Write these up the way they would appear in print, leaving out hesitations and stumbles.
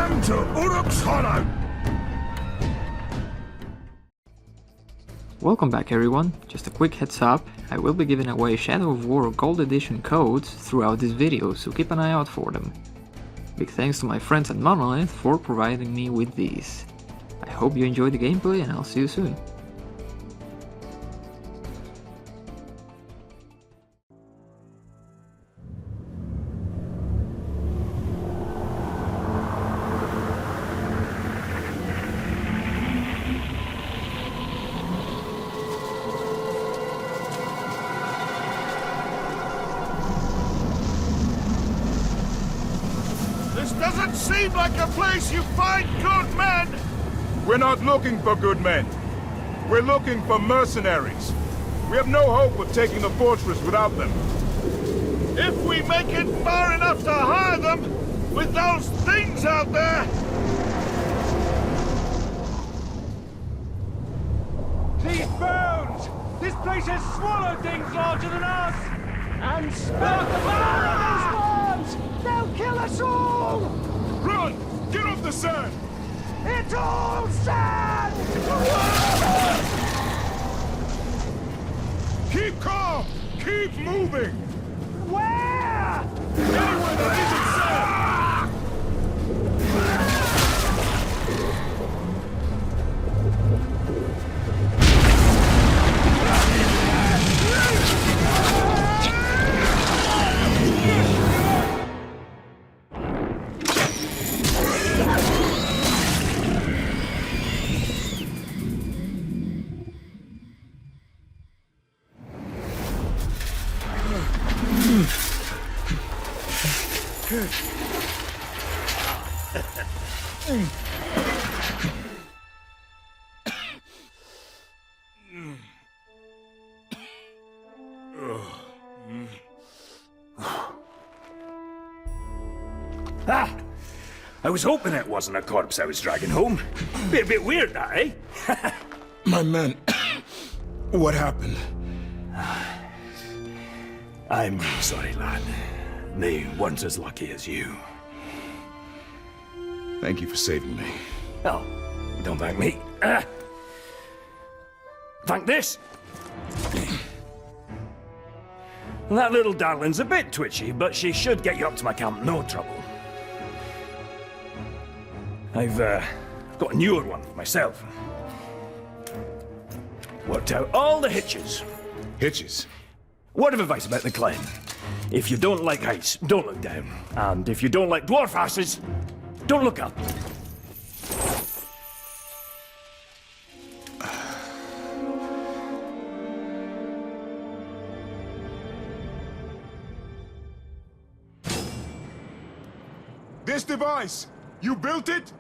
Welcome to Uruk's Hollow! Welcome back everyone, just a quick heads up, I will be giving away Shadow of War Gold Edition codes throughout this video, so keep an eye out for them. Big thanks to my friends at Monolith for providing me with these. I hope you enjoyed the gameplay and I'll see you soon. Doesn't seem like a place you find good men! We're not looking for good men. We're looking for mercenaries. We have no hope of taking the fortress without them. If we make it far enough to hire them, with those things out there... These bones! This place has swallowed things larger than us! And smell the power of those worms! They'll kill us all! Run! Get off the sand! It's all sand! Keep calm! Keep moving! Where? Anywhere that isn't sand! Ah! I was hoping it wasn't a corpse I was dragging home. Be a bit weird, that, eh? My men... what happened? I'm sorry, lad. They weren't as lucky as you. Thank you for saving me. Oh, don't thank me. Thank this. That little darling's a bit twitchy, but she should get you up to my camp, no trouble. I've got a newer one myself. Worked out all the hitches. Hitches? Word of advice about the climb. If you don't like heights, don't look down. And if you don't like dwarf asses, don't look up. This device! You built it?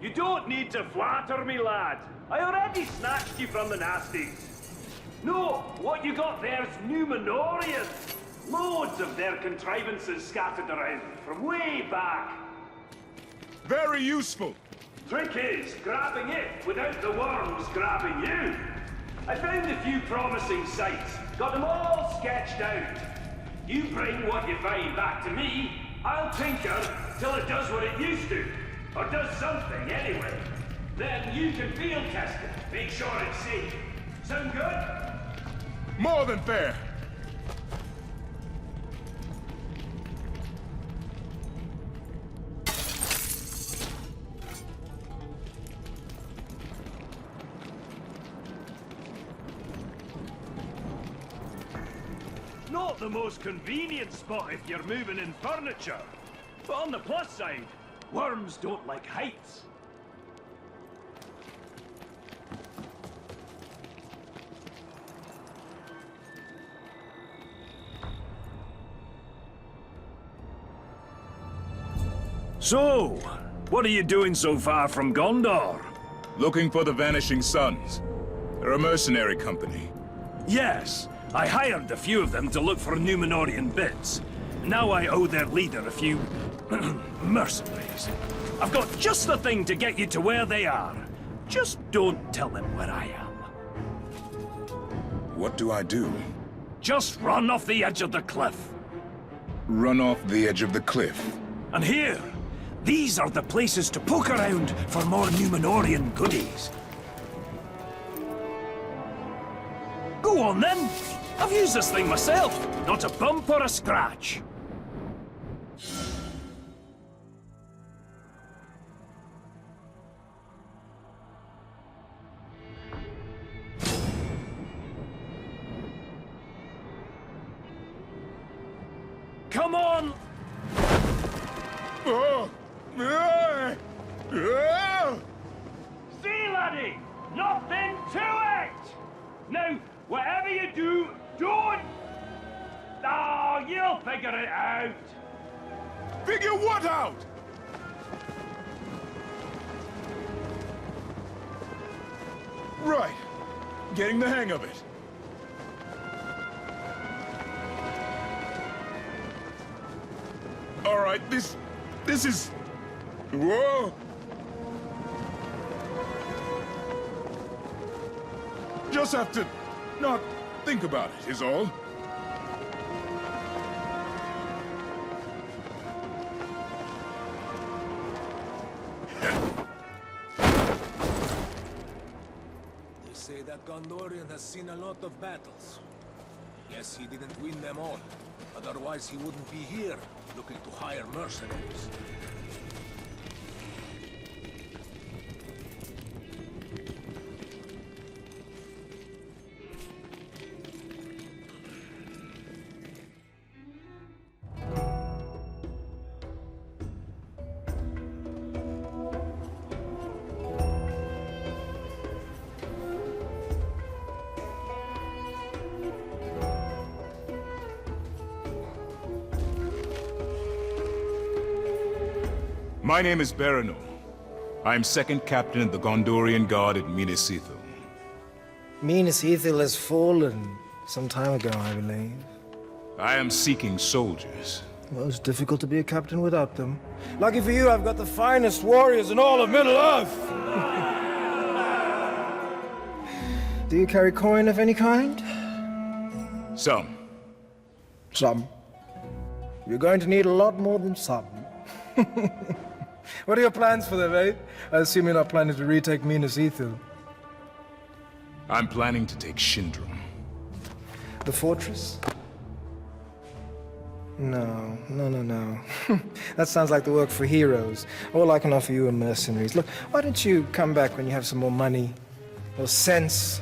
You don't need to flatter me, lad. I already snatched you from the nasties. No, what you got there's Numenorian. Loads of their contrivances scattered around from way back. Very useful. Trick is grabbing it without the worms grabbing you. I found a few promising sites, got them all sketched out. You bring what you find back to me, I'll tinker till it does what it used to. Or does something, anyway. Then you can field test it, make sure it's safe. Sound good? More than fair. Not the most convenient spot if you're moving in furniture. But on the plus side, worms don't like heights. So, what are you doing so far from Gondor? Looking for the Vanishing Sons. They're a mercenary company. Yes, I hired a few of them to look for Numenorian bits. Now I owe their leader a few... mercenaries. I've got just the thing to get you to where they are. Just don't tell them where I am. What do I do? Just run off the edge of the cliff. Run off the edge of the cliff. And here, These are the places to poke around for more Numenorian goodies. Go on then! I've used this thing myself, not a bump or a scratch. Come on! Oh. See, laddie! Nothing to it! Now, whatever you do, don't... Oh, you'll figure it out! Figure what out? Right. Getting the hang of it. All right, this is... Whoa! Just have to not think about it, is all. They say that Gondorian has seen a lot of battles. Yes, he didn't win them all. Otherwise, he wouldn't be here, looking to hire mercenaries. My name is Baranul. I am second captain of the Gondorian Guard at Minas Ithil. Minas Ithil has fallen some time ago, I believe. I am seeking soldiers. Well, it's difficult to be a captain without them. Lucky for you, I've got the finest warriors in all of Middle-earth! Do you carry coin of any kind? Some. Some. You're going to need a lot more than some. What are your plans for them, eh? I assume you're not planning to retake Minas Ithil. I'm planning to take Shindrám. The fortress? No. That sounds like the work for heroes. All I can offer you are mercenaries. Look, why don't you come back when you have some more money? Or sense?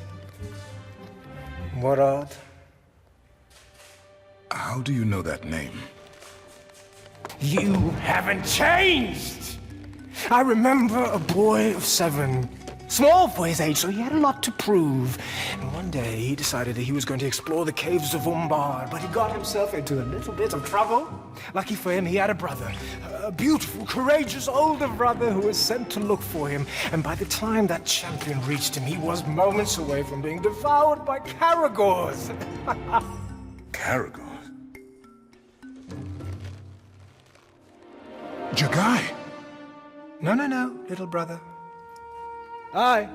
What art? How do you know that name? You haven't changed! I remember a boy of 7. Small for his age, so he had a lot to prove. And one day he decided that he was going to explore the caves of Umbar, but he got himself into a little bit of trouble. Lucky for him, he had a brother. A beautiful, courageous older brother who was sent to look for him. And by the time that champion reached him, he was moments away from being devoured by Caragors. Caragor? Jagai! No, little brother. I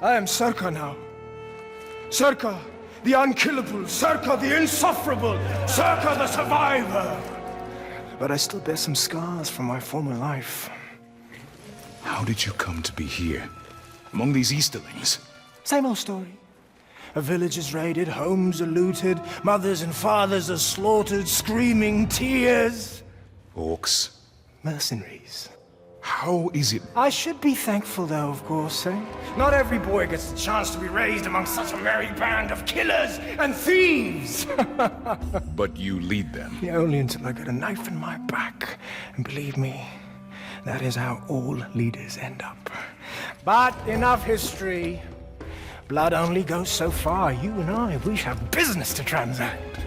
am Circus now. Circus, the unkillable. Circus, the insufferable. Circus, the survivor. But I still bear some scars from my former life. How did you come to be here, among these Easterlings? Same old story. A village is raided, homes are looted, mothers and fathers are slaughtered, screaming tears. Orcs. Mercenaries. How is it? I should be thankful, though, of course, eh? Not every boy gets the chance to be raised among such a merry band of killers and thieves! But you lead them. Yeah, only until I get a knife in my back. And believe me, that is how all leaders end up. But enough history. Blood only goes so far. You and I, we have business to transact.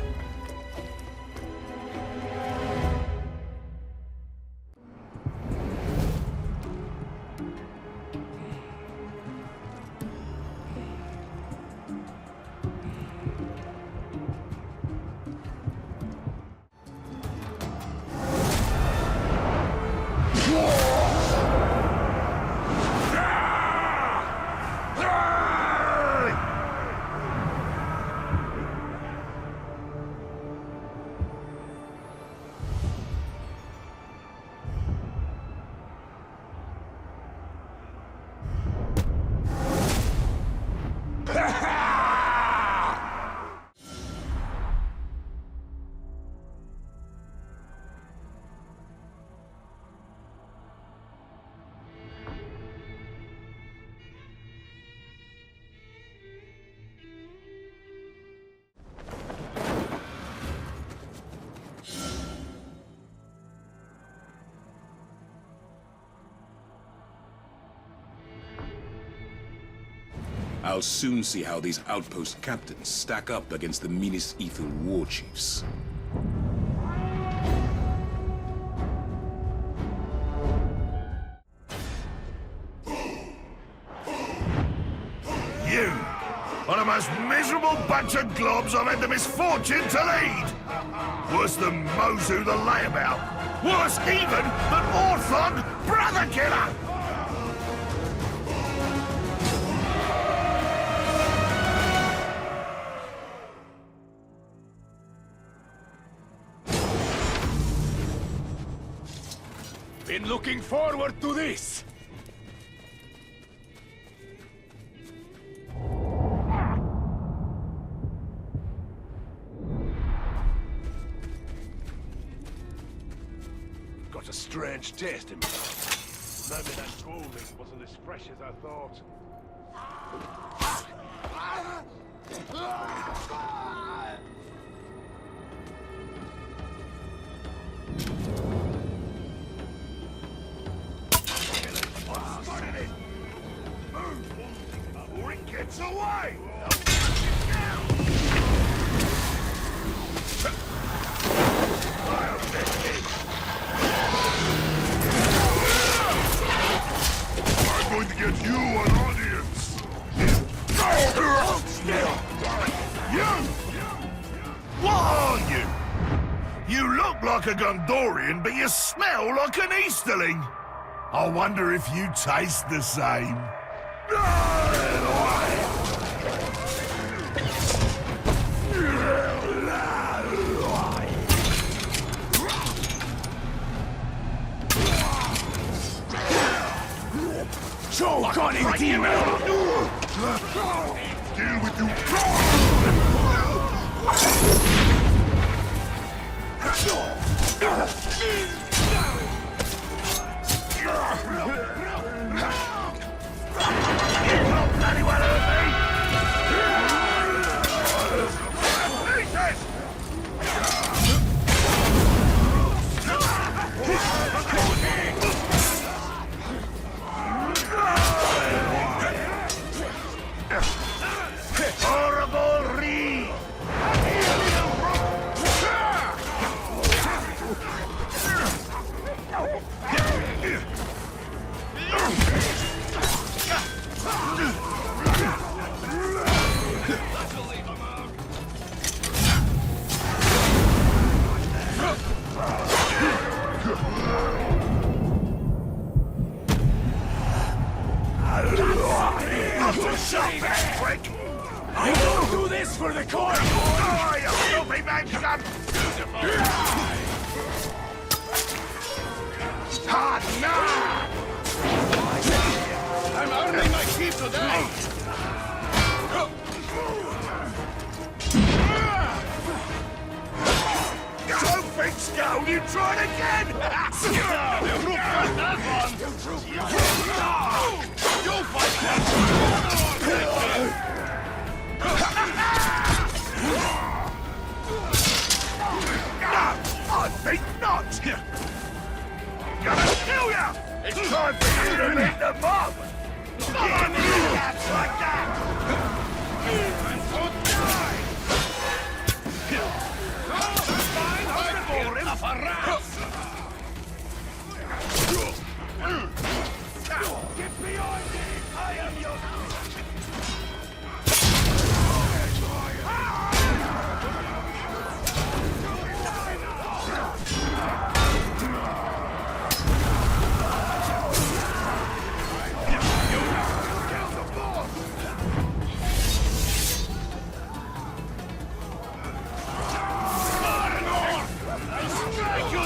I'll soon see how these outpost captains stack up against the meanest Ether war chiefs. You are the most miserable bunch of globs I've had the misfortune to lead! Worse than Mozu the layabout. Worse even than Orthon, brother killer! Been looking forward to this! Got a strange taste in me. Maybe that cooling wasn't as fresh as I thought. Uruk gets away! I'm going to get you an audience! You! What are you? You look like a Gondorian, but you smell like an Easterling! I wonder if you taste the same. Choke on him, demon! Deal with you. I won't do this for the court! Oh, you filthy man-scum! I'm earning my keep today! Don't think, Skull! You tried again! Uruk got that one! You'll fight that! I think not! Gonna kill ya! It's time for you to meet the mob! Not on the cats like that! I'm so die! Get behind me! I am your... You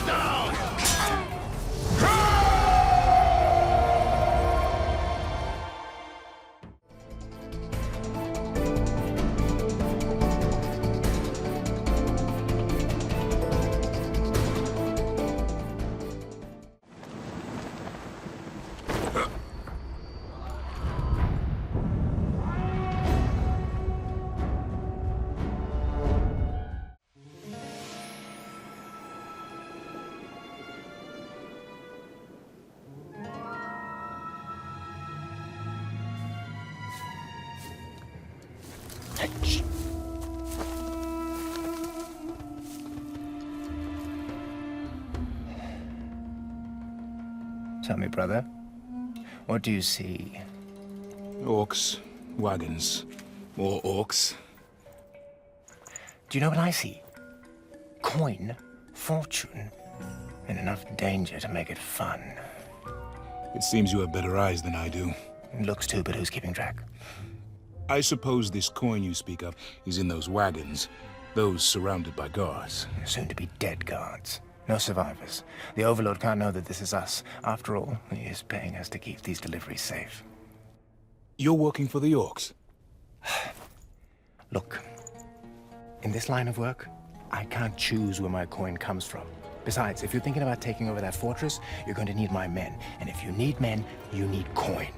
Tell me, brother, what do you see? Orcs, wagons, more orcs. Do you know what I see? Coin, fortune, and enough danger to make it fun. It seems you have better eyes than I do. It looks too, but who's keeping track? I suppose this coin you speak of is in those wagons, those surrounded by guards. Soon to be dead guards. No survivors. The Overlord can't know that this is us. After all, he is paying us to keep these deliveries safe. You're working for the orcs? Look, in this line of work, I can't choose where my coin comes from. Besides, if you're thinking about taking over that fortress, you're going to need my men. And if you need men, you need coin.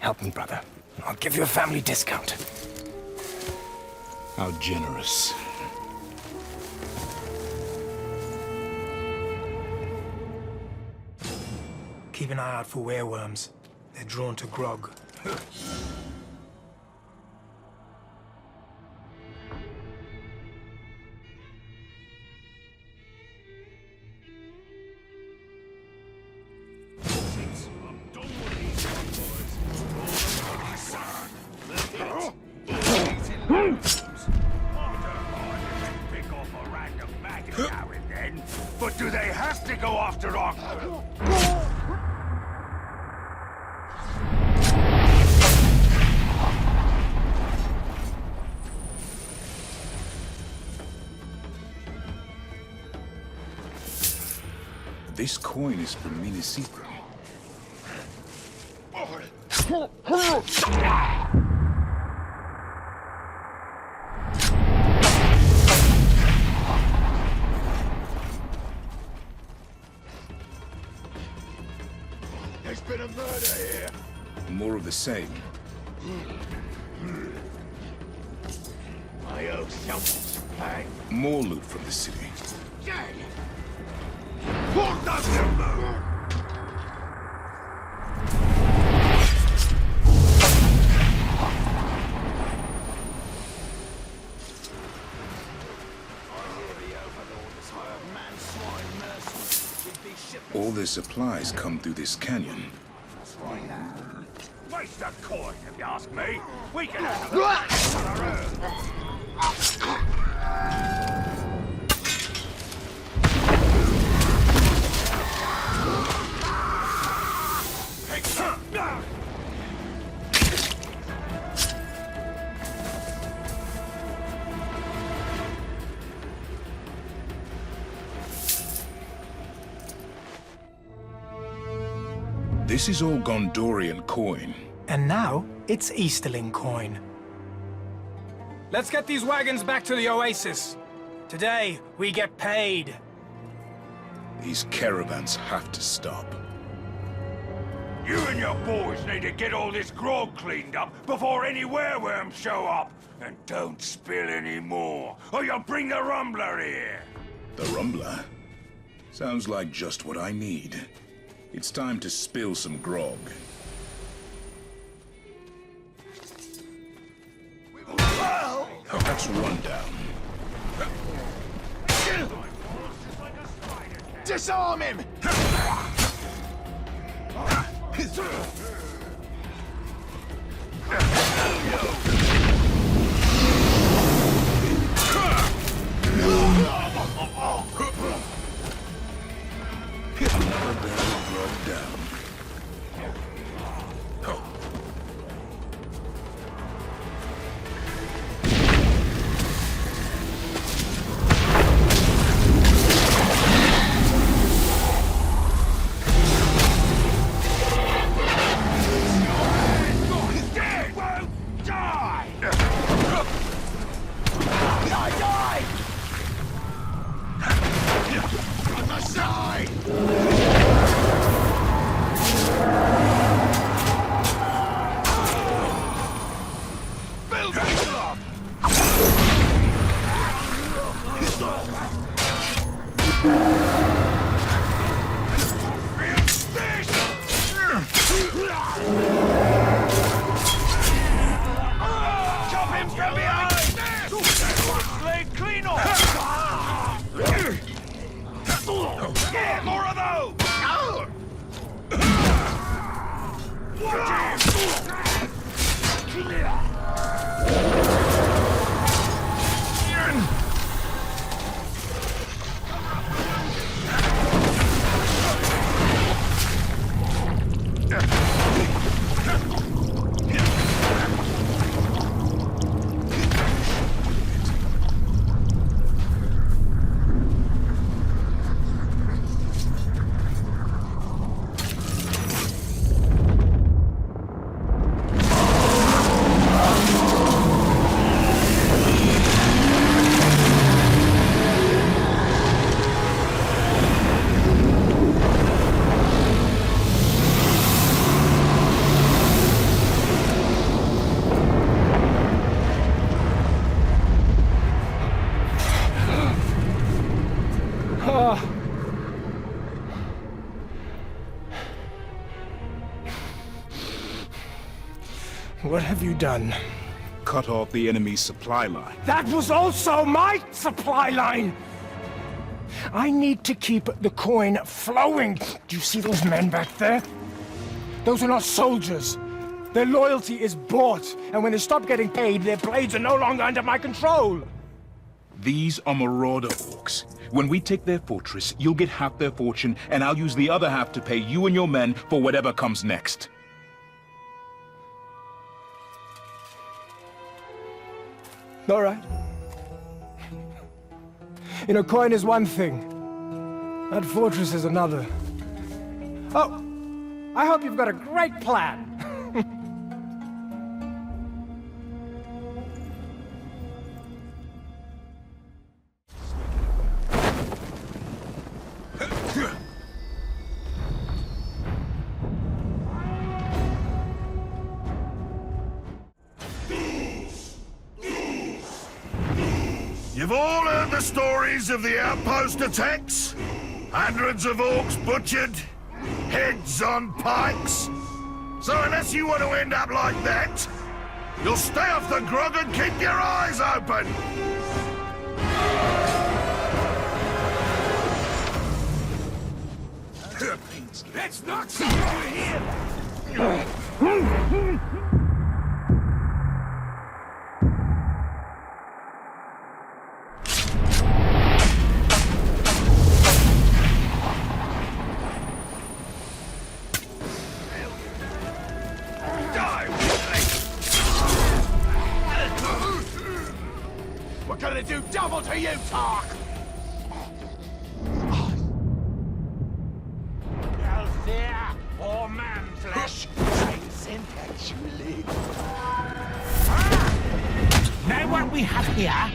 Help me, brother. I'll give you a family discount. How generous. Keep an eye out for wereworms. They're drawn to grog. But do they have to go after Ogg? This coin is from Minas Ithil. There's been a murder here. More of the same. I owe someone pay. More loot from the city. What does it move? All their supplies come through this canyon. Waste a coin, if you ask me. We can handle that on our own. This is all Gondorian coin. And now, it's Easterling coin. Let's get these wagons back to the Oasis. Today, we get paid. These caravans have to stop. You and your boys need to get all this grog cleaned up before any wereworms show up. And don't spill any more, or you'll bring the Rumbler here. The Rumbler? Sounds like just what I need. It's time to spill some grog. That's one down. Disarm him! Another barrel of grog down. Get more of those! What have you done? Cut off the enemy's supply line. That was also my supply line! I need to keep the coin flowing. Do you see those men back there? Those are not soldiers. Their loyalty is bought, and when they stop getting paid, their blades are no longer under my control. These are marauder orcs. When we take their fortress, you'll get half their fortune, and I'll use the other half to pay you and your men for whatever comes next. All right. You know, coin is one thing. That fortress is another. Oh, I hope you've got a great plan. You've all heard the stories of the outpost attacks? Hundreds of orcs butchered, heads on pikes. So unless you want to end up like that, you'll stay off the grog and keep your eyes open! Let's knock some over here! We're gonna do double to you, Tark! There, or man flesh. Same scent, actually. Now what we have here,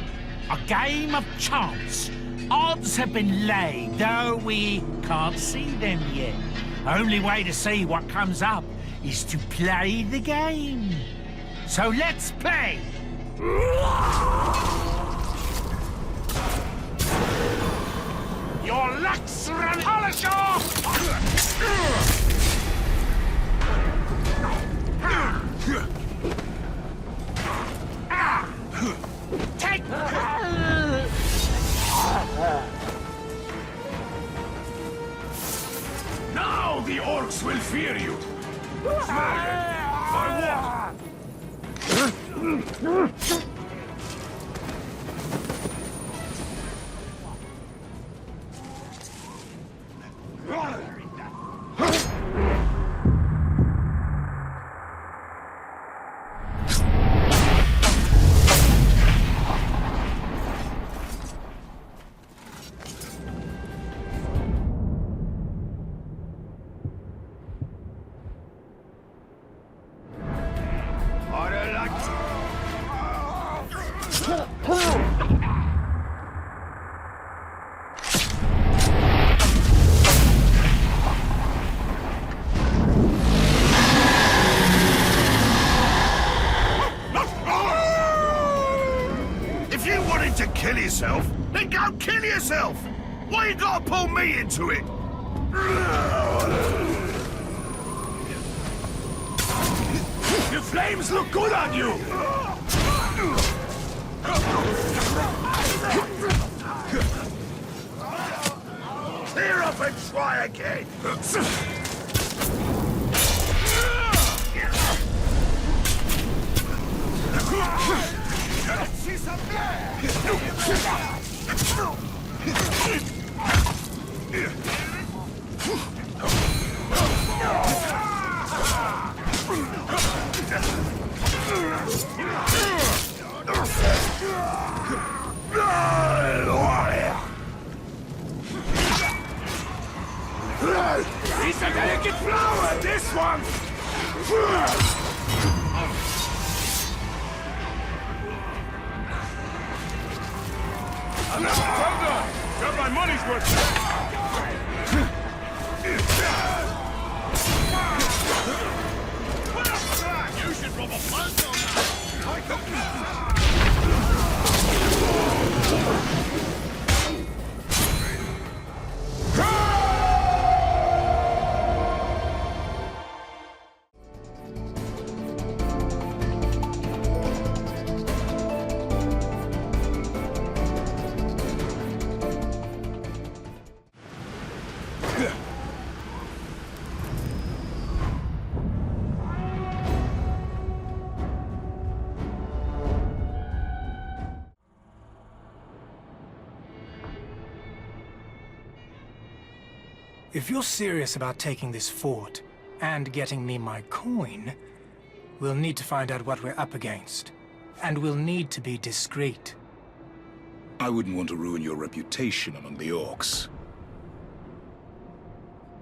a game of chance. Odds have been laid, though we can't see them yet. Only way to see what comes up is to play the game. So let's play! Your luck's run polish off! Take... Now the orcs will fear you! Murdered! For what? Kill yourself? Then go kill yourself! Why you gotta pull me into it? The flames look good on you! Clear up and try again! See some He's a delicate flower, this one! Got my money's worth! You should rob a buzz on that! If you're serious about taking this fort and getting me my coin, we'll need to find out what we're up against. And we'll need to be discreet. I wouldn't want to ruin your reputation among the orcs.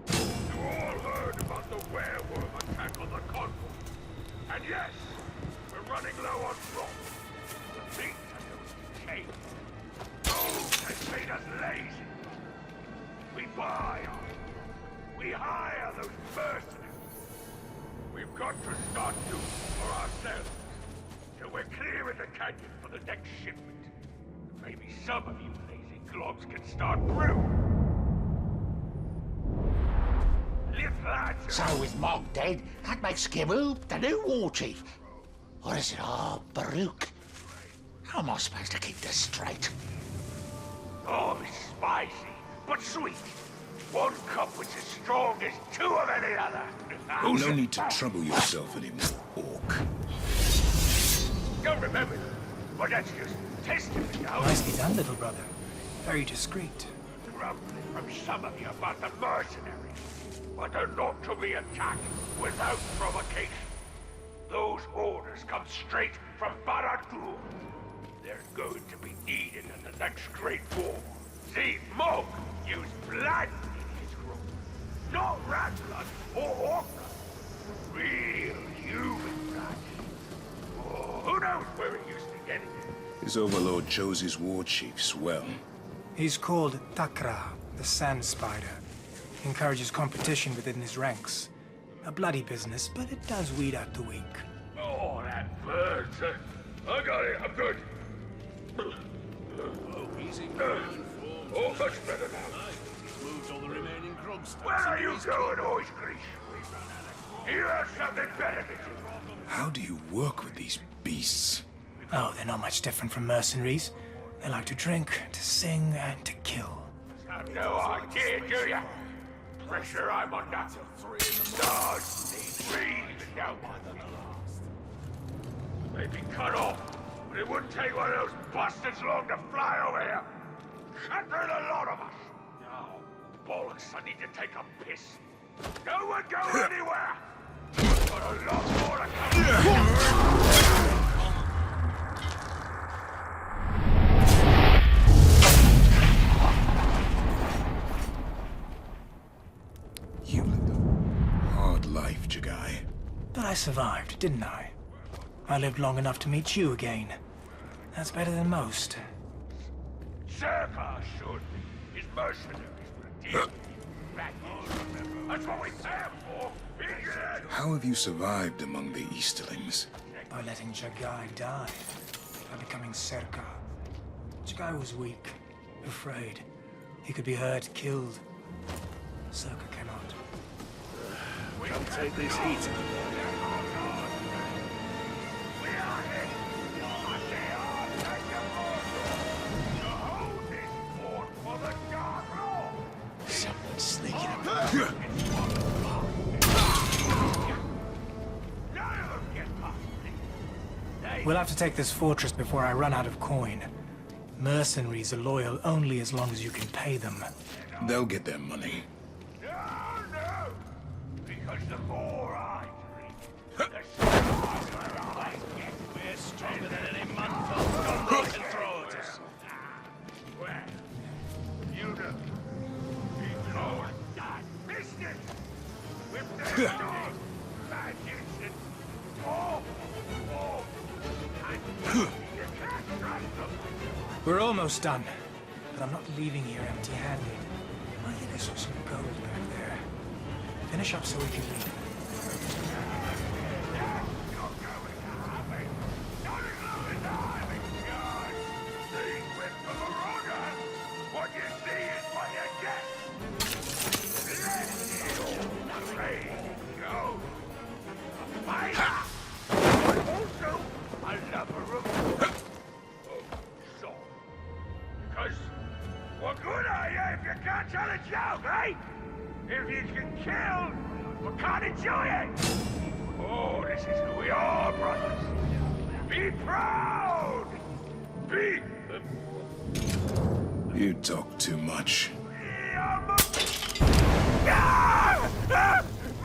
You all heard about the werewolf attack on the Conquest. And yes, we're running low on rock. The things are going to change. Those has made us lazy. We buy arms. We hire those mercenaries. We've got to start doing for ourselves. Till we're clear in the canyon for the next shipment. Maybe some of you lazy globs can start brewing. So with Mog dead, that makes Gimu the new war chief. Or is it all Uruk? How am I supposed to keep this straight? Oh, it's spicy, but sweet. One cup was as strong as two of any other. No need to trouble yourself anymore, orc. Don't remember, but that's just testing me now. Nicely done, little brother. Very discreet. Grumbling from some of you about the mercenaries. But they're not to be attacked without provocation. Those orders come straight from Barad-dûr. They're going to be needed in the next Great War. See, Mog used blood in his group. Not rat blood or orc blood. Real human blood. Oh, who knows where he used to get it? His overlord chose his war chiefs well. He's called Takra, the Sand Spider. Encourages competition within his ranks. A bloody business, but it does weed out the weak. Oh, that bird, sir. I got it, I'm good. Oh, much better now. Where are you going, Ois Grease? You have something better to do. How do you work with these beasts? Oh, they're not much different from mercenaries. They like to drink, to sing, and to kill. Have no idea, do ya? Pressure I'm under. Stars need breathing down my They'd be cut off, but it wouldn't take one of those bastards long to fly over here. Cut through the lot of us. Oh, bollocks, I need to take a piss. No one go anywhere. Got a lot more to come. You lived a hard life, Jagai. But I survived, didn't I? I lived long enough to meet you again. That's better than most. Circus should be. His mercenaries will deal with you. That's what we pay him for. How have you survived among the Easterlings? By letting Jagai die. By becoming Circus. Jagai was weak. Afraid. He could be hurt, killed. Circus cannot. Come take this heat. Someone's sneaking up. We'll have to take this fortress before I run out of coin. Mercenaries are loyal only as long as you can pay them. They'll get their money. No, because the more I drink, the stronger I get. We're stronger than any month-old gunboat can throw at us. Well, you know, because that business with their dogs, maggots, and all, and you can't trust them. We're almost done, but I'm not leaving here empty-handed. I think I saw some gold back there. Finish up so we can leave. If you can kill, we can't enjoy it! Oh, this is who we are, brothers! Be proud! Be... You talk too much. We are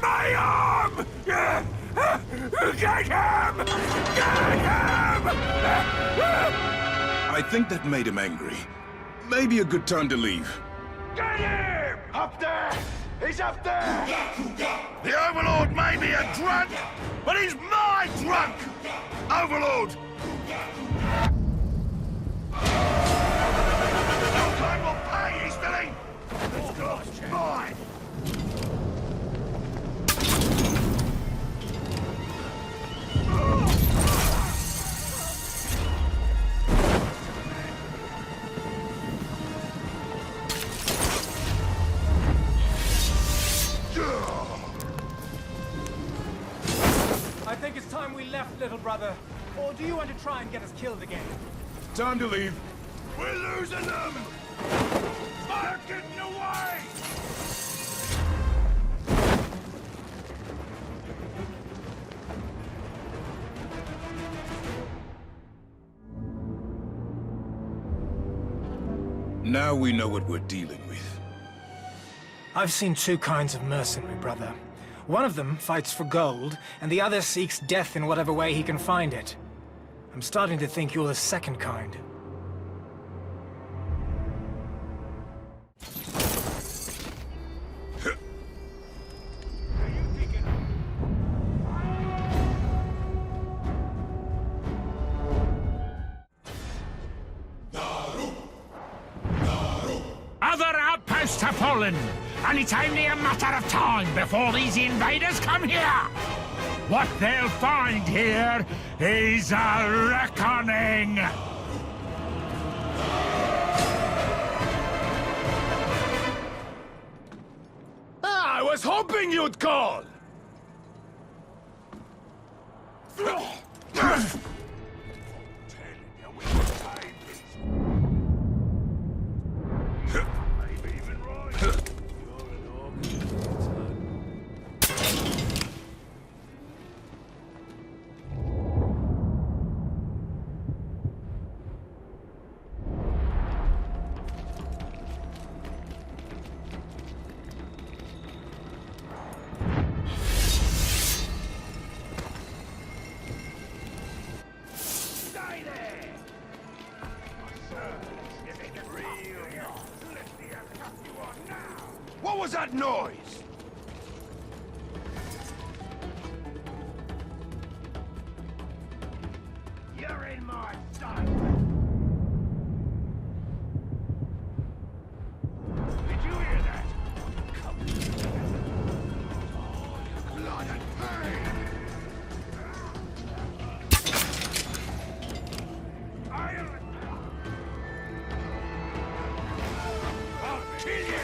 My arm! Get him! Get him! I think that made him angry. Maybe a good time to leave. Get him! Up there! He's up there! The Overlord may be a drunk, but he's my drunk! Overlord! No time will pay, Easterling! Let's go, mine! I think it's time we left, little brother. Or do you want to try and get us killed again? Time to leave. We're losing them! They're getting away! Now we know what we're dealing with. I've seen two kinds of mercenary, brother. One of them fights for gold, and the other seeks death in whatever way he can find it. I'm starting to think you're the second kind. Other outposts have fallen, and it's only a matter of time before these invaders come here. What they'll find here is a reckoning. I was hoping you'd call! What was that noise? You're in my sight! Did you hear that? Come oh, you blood and pain! I'll kill you!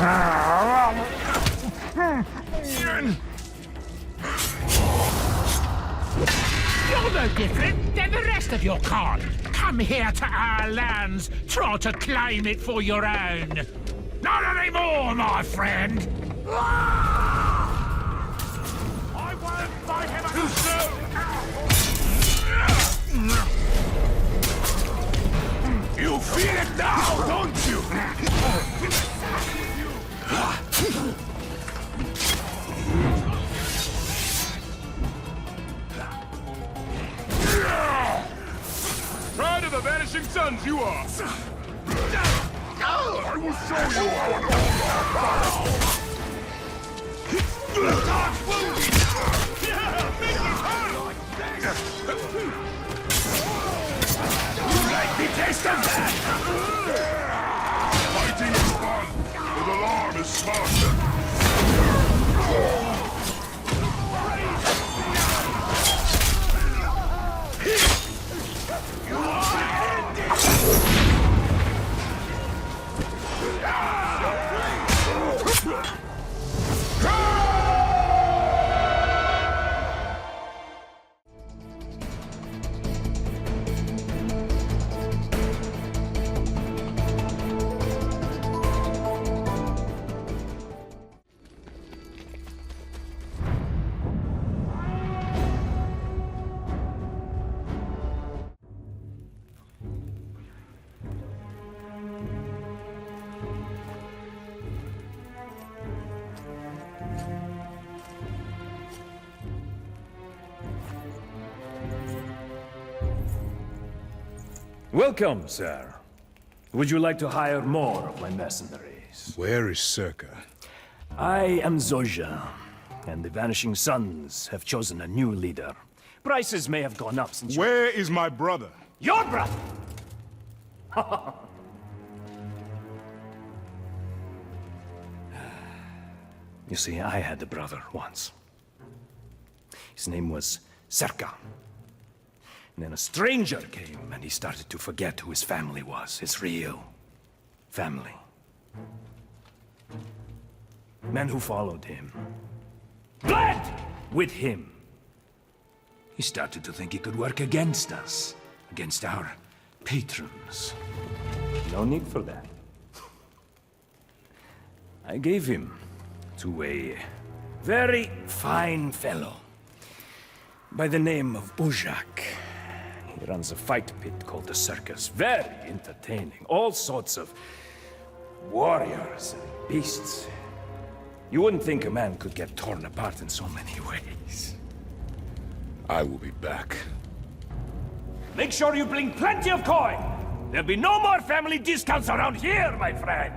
You're no different than the rest of your kind. Come here to our lands, try to claim it for your own. Not anymore, my friend. I won't fight him too soon. You feel it now, don't you? Pride of the Vanishing Suns, you are! I will show you how an You like the taste of that? Fighting is fun, but alarm is smarter. Welcome, sir. Would you like to hire more of my mercenaries? Where is Circus? I am Zoja, and the Vanishing Suns have chosen a new leader. Prices may have gone up since Where is my brother? Your brother! You see, I had a brother once. His name was Circus. And then a stranger came, and he started to forget who his family was, his real family. Men who followed him bled with him. He started to think he could work against us, against our patrons. No need for that. I gave him to a very fine fellow by the name of Ujak. He runs a fight pit called the Circus. Very entertaining. All sorts of warriors and beasts. You wouldn't think a man could get torn apart in so many ways. I will be back. Make sure you bring plenty of coin. There'll be no more family discounts around here, my friend.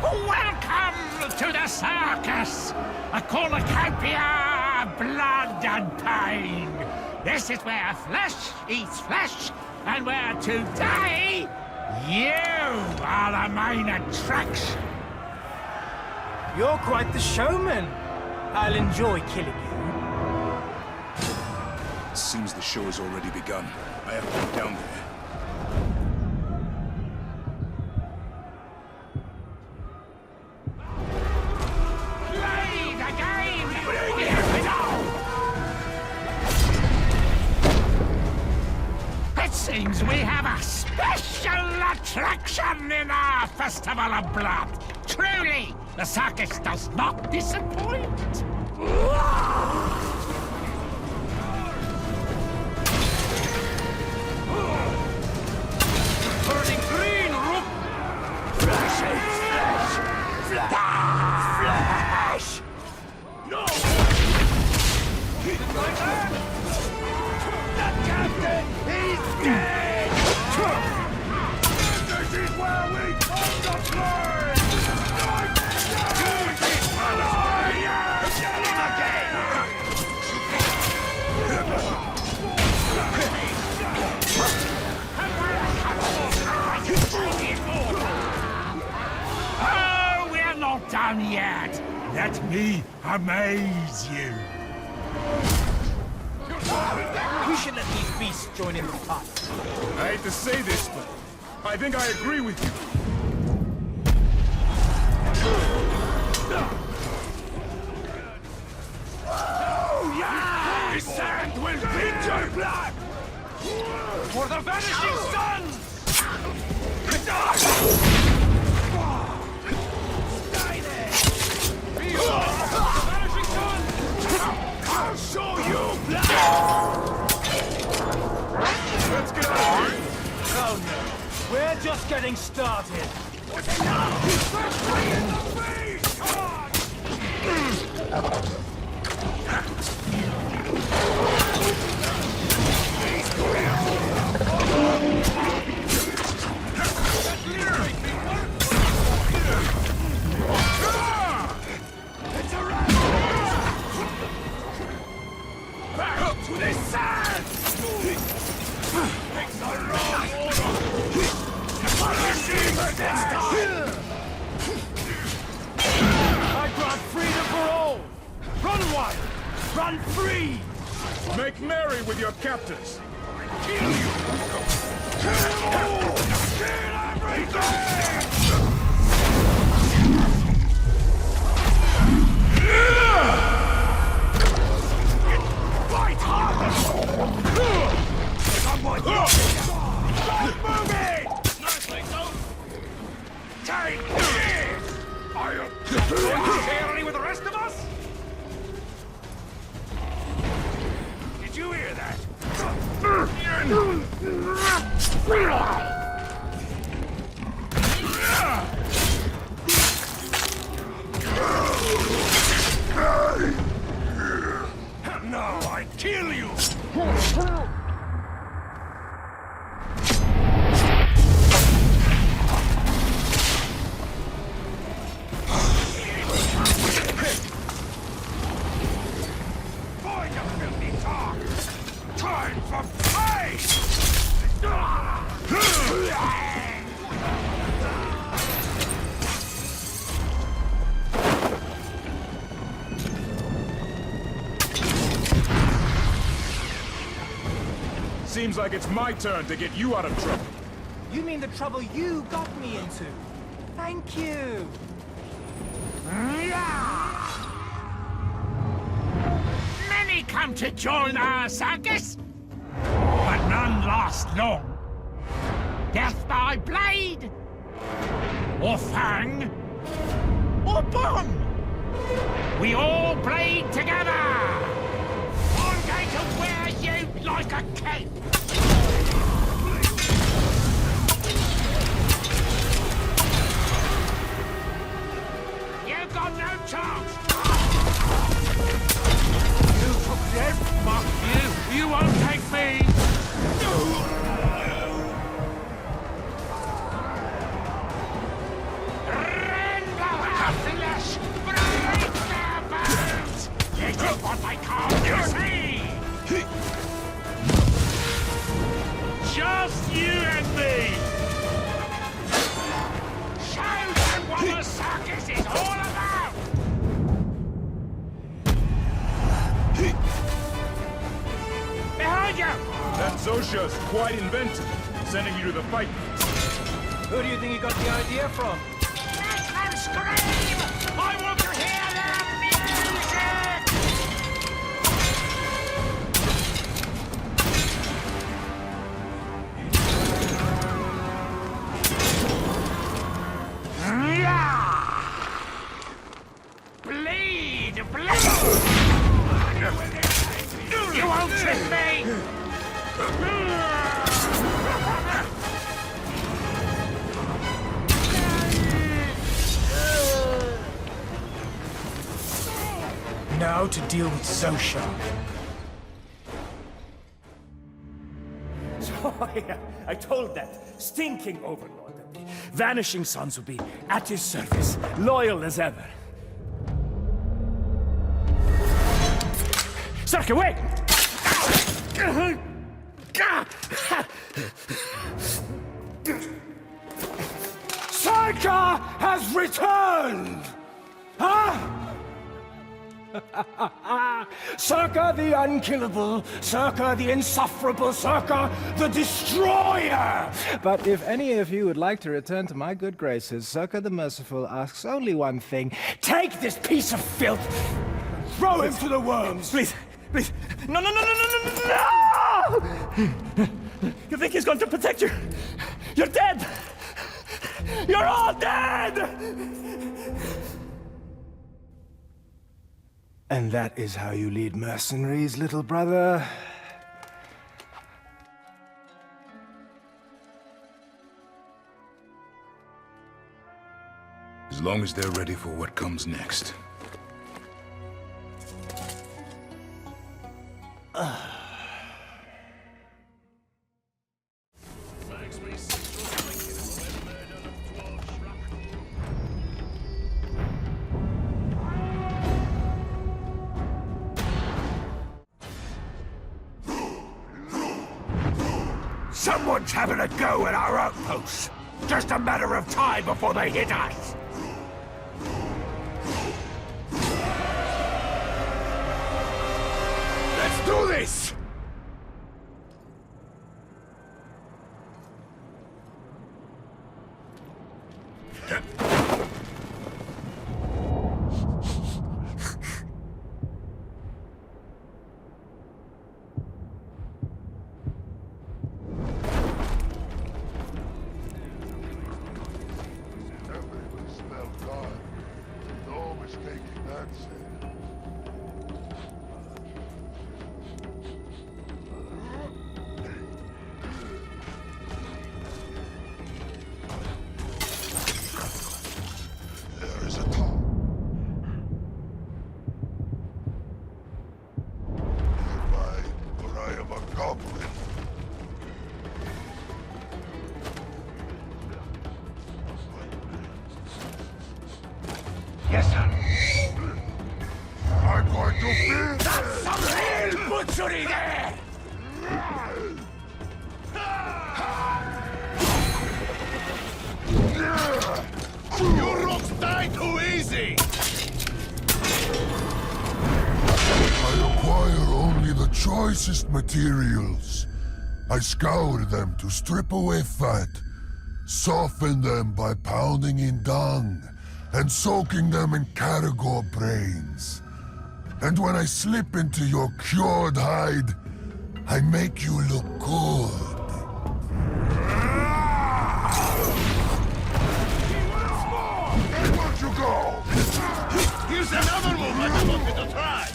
Welcome to the circus! A cornucopia of blood and pain. This is where flesh eats flesh, and where today, you are the main attraction. You're quite the showman. I'll enjoy killing you. It seems the show has already begun. I have to get down there. Play the game! It seems we have a special attraction in our Festival of Blood. Truly, the circus does not disappoint. Turning green, Uruk! Flash hates flesh! Flash! No! That captain! He's dead! This is where we come to play! Oh, we're not done yet. Let me amaze you. us join in the fun. I hate to say this, but I think I agree with you. Oh, yeah! Sand will beat your blood! For the vanishing suns! Die there! Vanishing suns! I'll show you blood! Let's get out of here! Oh no, we're just getting started. What's enough? First free in the face! Come on! It's a rat! Back up to the sand! Takes the wrong order! Punishing this time! I brought freedom for all! Run wild! Run free! Make merry with your captors! Kill you! Kill! Kill everything! Fight hard! Someone stop moving! Nicely so! Take this! Are you going to share any with the rest of us? Did you hear that? Now I kill you! Boy, you filthy talk! Time for pay! Seems like it's my turn to get you out of trouble. You mean the trouble you got me into? Thank you. Many come to join our circus, but none last long. Death by blade, or fang, or bomb. We all bleed together. I'm going to wear you like a cape. You've got no chance. You took them, fuck you. You won't take me. Rend our flesh, break their bones. It is what they call see. Just you and me. Show them what the circus is all about. Behind you! That Zosha's quite inventive, sending you to the fight. Who do you think you got the idea from? Make them scream! I want to hear their music! Bleed! Bleed! You won't trick me! Now to deal with Zosha. Oh, yeah, I told that stinking overlord that the Vanishing Suns would be at his service, loyal as ever. Circus, wait! Circus has returned! Huh? Circa the unkillable, Circa the insufferable, Circa the destroyer! But if any of you would like to return to my good graces, Circa the merciful asks only one thing. Take this piece of filth and throw him to the worms! Please, please. No, no, no, no, no, no, no! You think he's going to protect you? You're dead! You're all dead! And that is how you lead mercenaries, little brother. As long as they're ready for what comes next. Someone's having a go at our outposts. Just a matter of time before they hit us. Let's do this! Yes, sir. I'm going to feel That's some real butchery there! Uruk's die too easy! I acquire only the choicest materials. I scour them to strip away fat, soften them by pounding in dung, and soaking them in caragor brains. And when I slip into your cured hide, I make you look good. Where'd you go? Here's another move I wanted to try!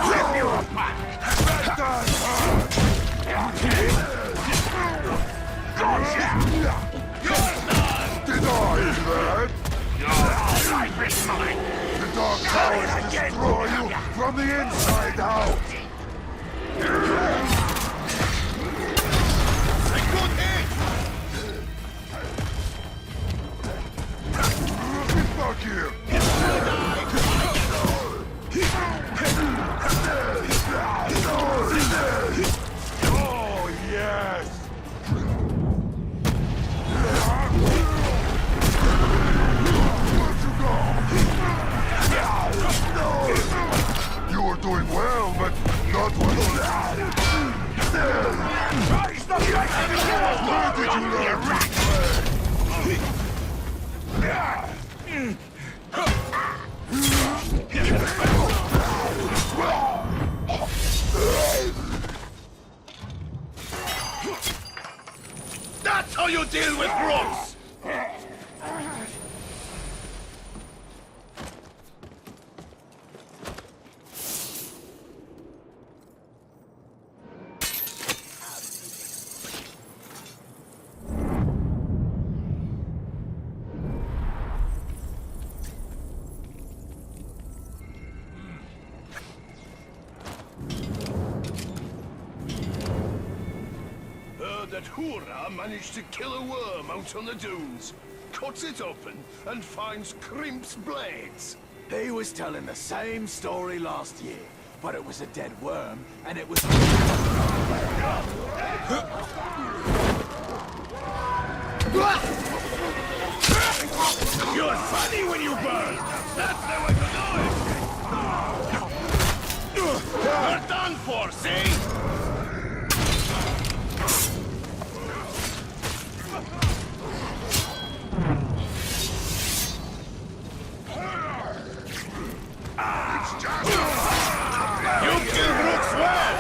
Rip you apart! Did I do that? Your life is mine! The Dark Towers destroy you from the inside out! A good hit! Get back here! Oh, yes! Where'd you go? You were doing well, but not what you Where did you learn to That's how you deal with brooks! That Hura managed to kill a worm out on the dunes, cuts it open, and finds Crimp's blades. He was telling the same story last year, but it was a dead worm, and it was... You're funny when you burn! That's the way to do it! done for, see? You kill Uruk's well!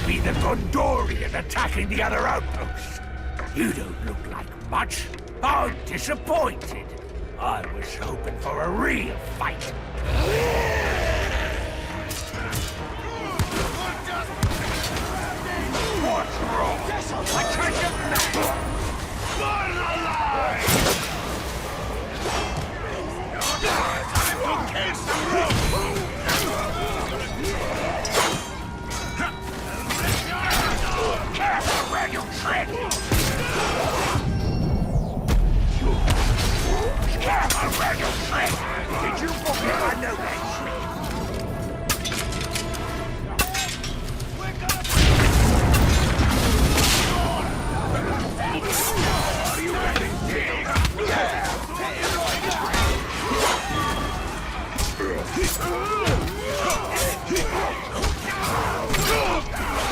Be the Unduri attacking the other outposts. You don't look like much. I'm disappointed. I was hoping for a real fight. What's wrong? I can't get back. Burn alive! Time to kill some rope! Careful where you tread! Careful where you tread! Did you forget I know that trick? Are you ready?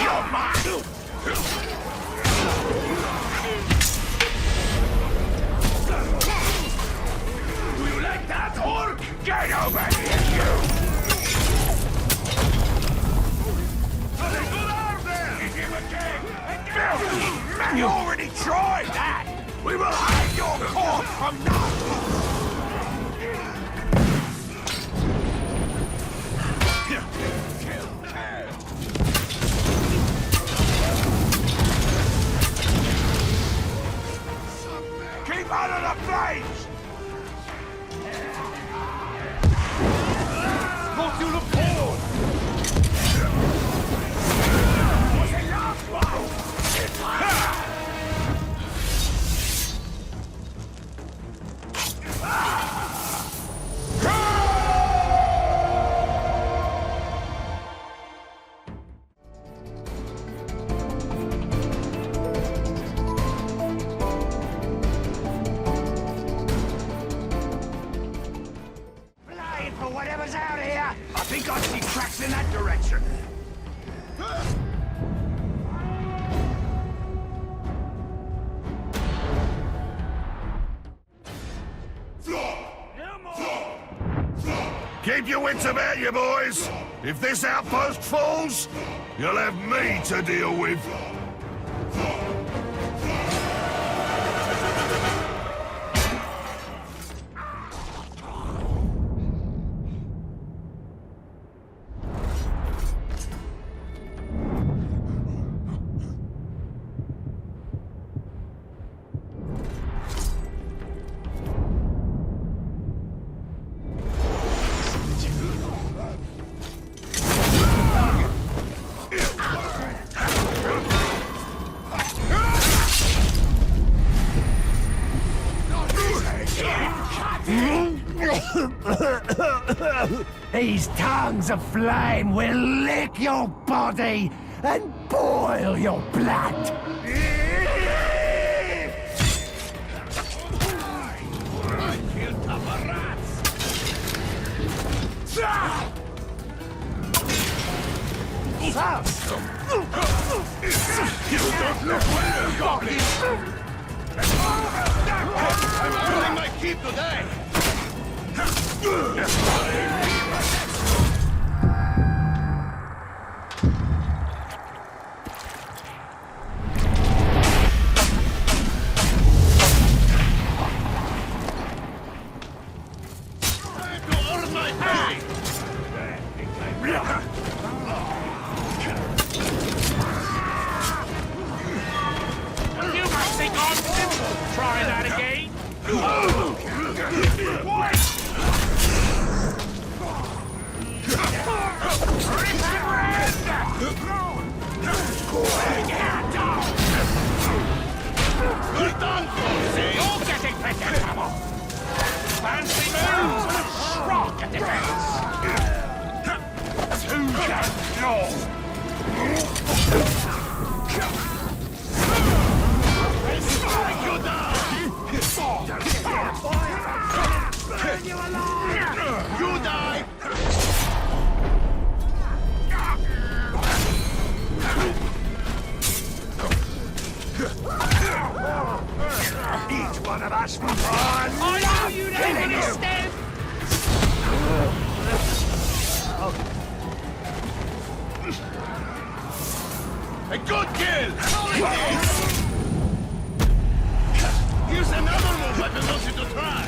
You're mine! Do you like that, Orc? Get over here, you! Good arm there! Hit him again! Filthy man! You already tried that! We will hide your corpse from now! Keep out of the flames! Go to the pole! Was it last one? Whatever's out here, I think I see tracks in that direction. Keep your wits about you, boys. If this outpost falls, you'll have me to deal with. These tongues of flame will lick your body and boil your blood. I'm earning my keep today! You must think I'm simple. Try that again. You're getting predictable. Fancy moves and a shock at defense. Who can know? You die! Each one of us will run. I know you don't understand. A good kill! Here's another move I've been wanting to try!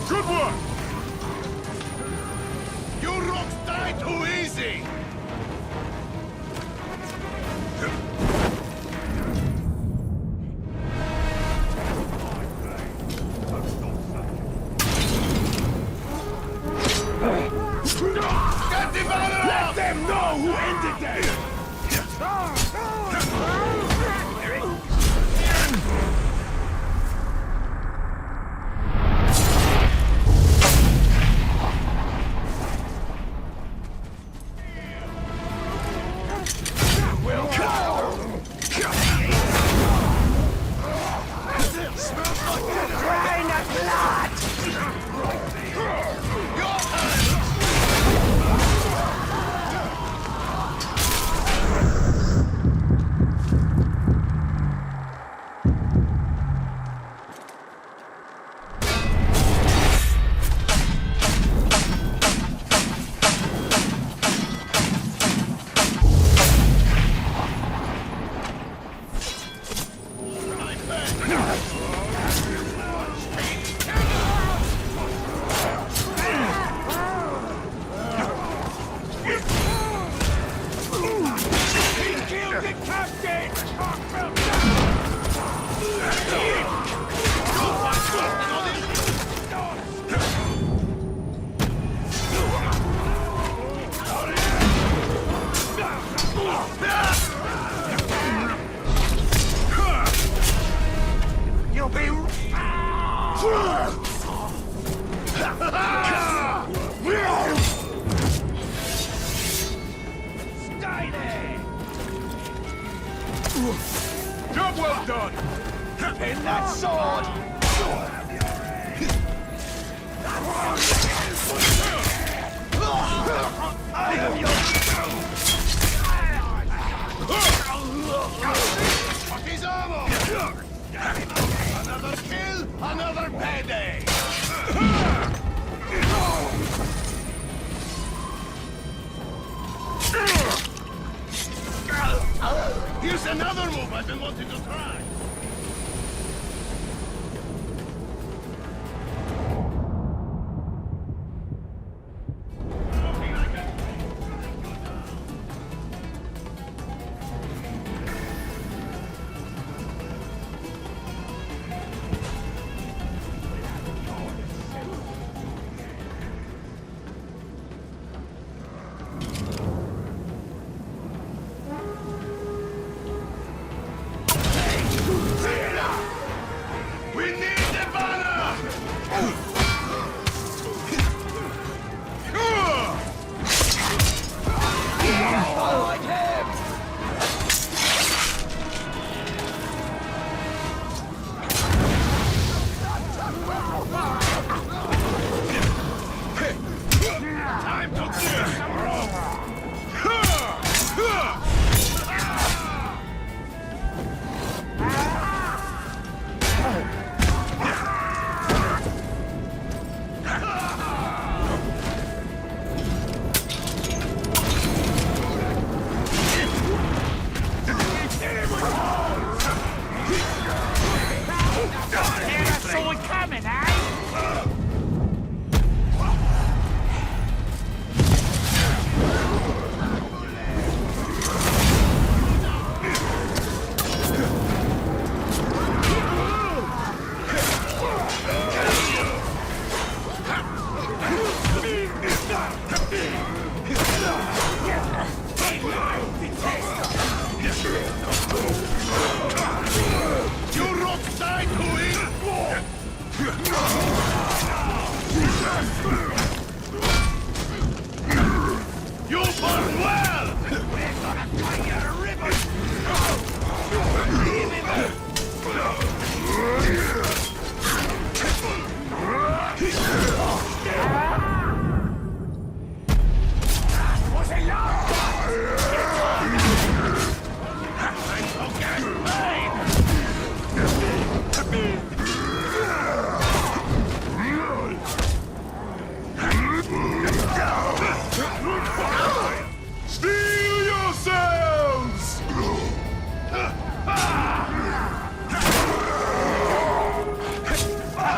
Good work! Uruks die too easy! Let them know who ended them! Job well done! Pin that sword! I am your Fuck his armor! Another kill, another payday! Here's another move I've been wanting to try! Uruk side You'll burn well! We're gonna cut you a ribbon! Leave him out! Was it love? Steel yourselves!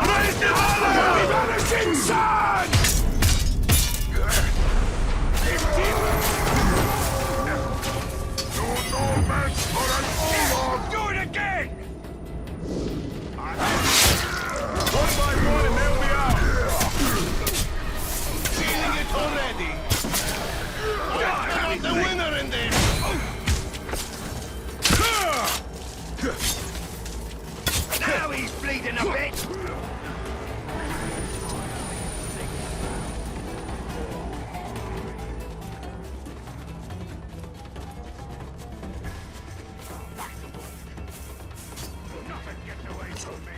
Raise the valor! Vanishing sun! You're no match for an Olaf! Do it again! One by one and they'll be out! Feeling it already! I'm the winner in this! Now he's bleeding a bit! Nothing gets away from me!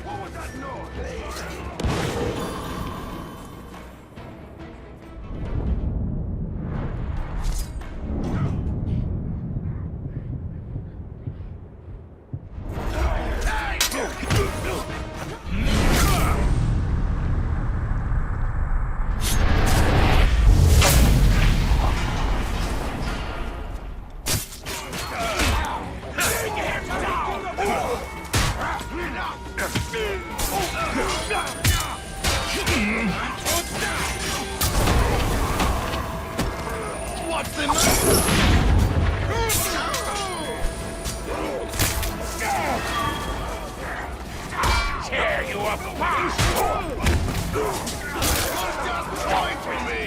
What was that noise? What's the matter? Tear you apart! Just point to me!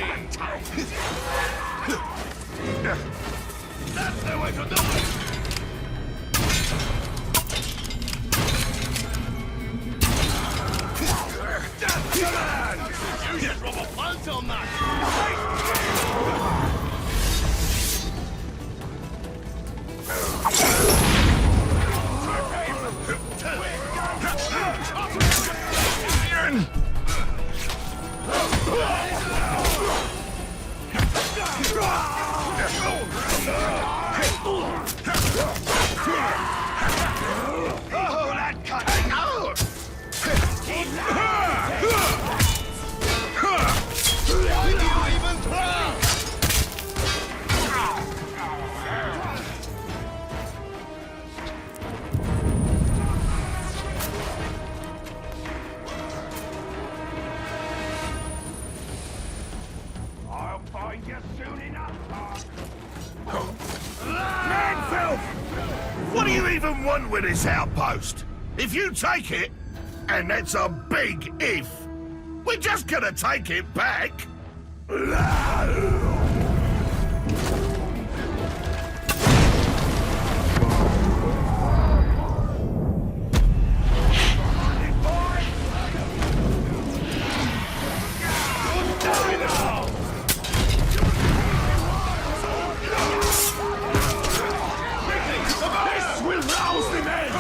That's the way to do it! You just rub a pulse on that! Oh, that cut! No! Why do you even try? I'll find you soon enough, Manfilth! What do you even want with this outpost? If you take it, and that's a big if, we're just gonna take it back. This will rouse the men!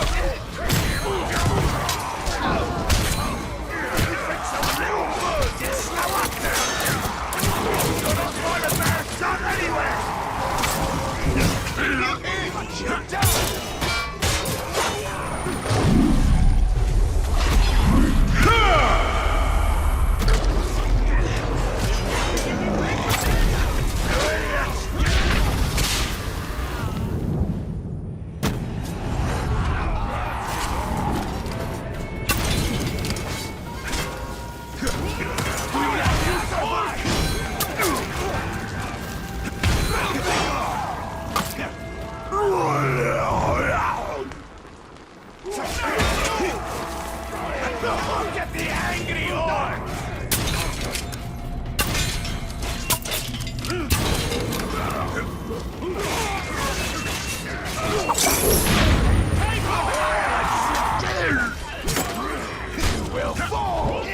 Fix some real words, you slow up now! Get the angry orc! You will fall!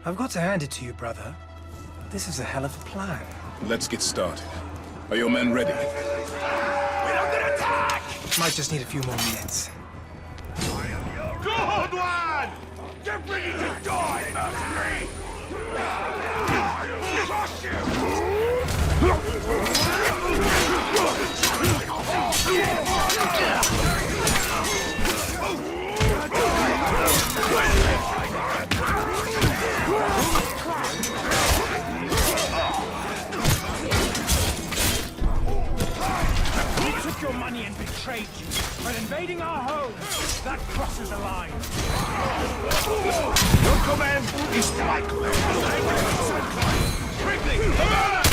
I've got to hand it to you, brother. This is a hell of a plan. Let's get started. Are your men ready? We're under attack! Might just need a few more minutes. Good one! Get ready to die, Azri! Crush Your money and betrayed you. But invading our home, that crosses a line. Your command is likely. Quickly, come on!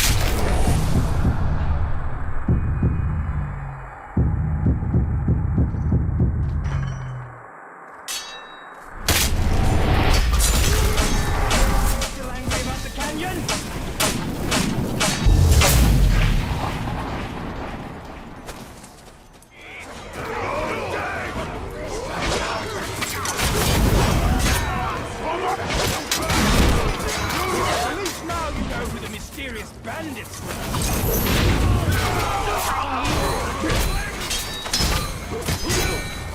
Still angry about the canyon? Bandits!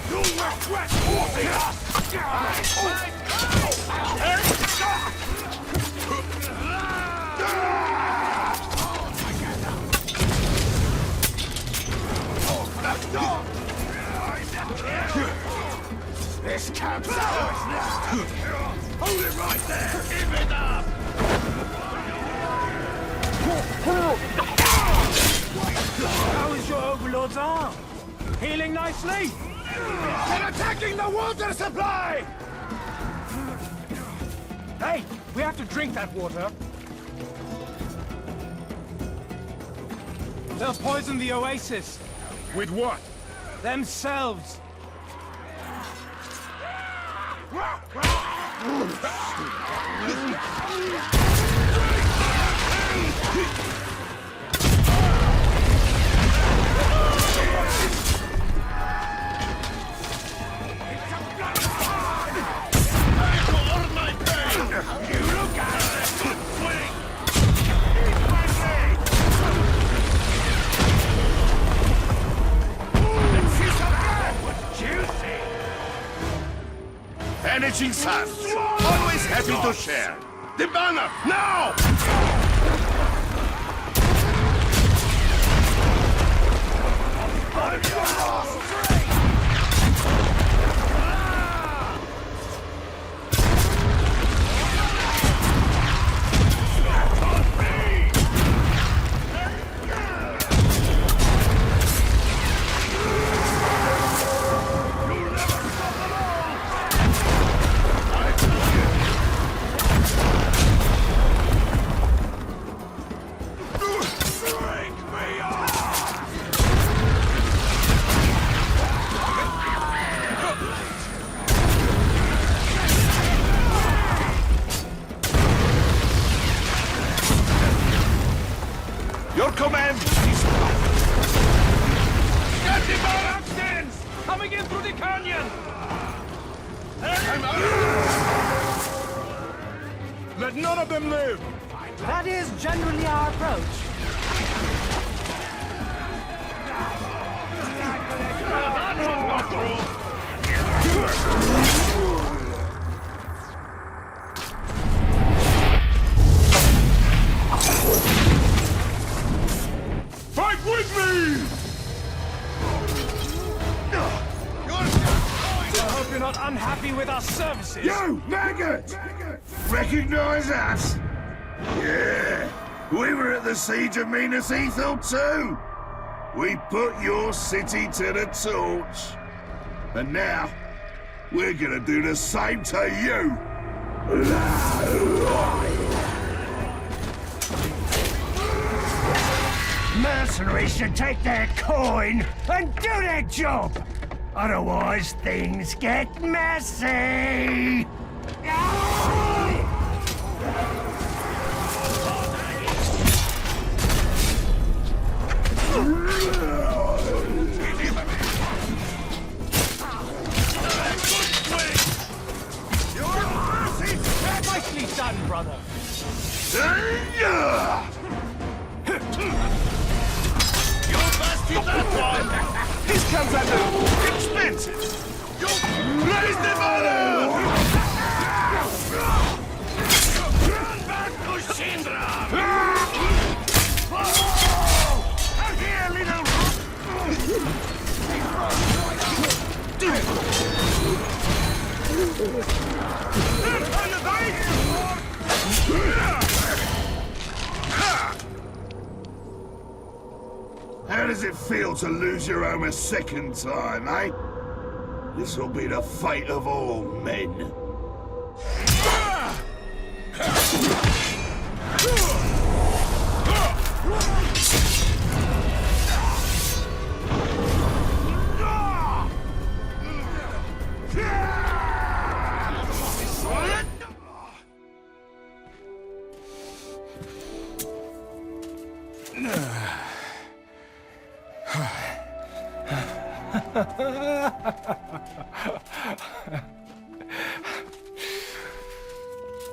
You regret forcing us! This camp's ours now! Hold it right there! Give it up! How is your overlord's arm? Healing nicely? They're attacking the water supply! Hey, we have to drink that water. They'll poison the oasis. With what? Themselves. Managing sons, always happy to share. The banner, now! command! Coming in through the canyon! Let none of them live! That is generally our approach. Fight with me! I hope you're not unhappy with our services. You, maggot! Recognize us? Yeah, we were at the siege of Minas Ithil too. We put your city to the torch. And now, we're gonna do the same to you. Mercenaries should take their coin and do their job. Otherwise, things get messy. Nicely done, brother. This comes under expenses. Raise the money! Run back to Shindrám! Come here, little... How does it feel to lose your home a second time, eh? This will be the fate of all men.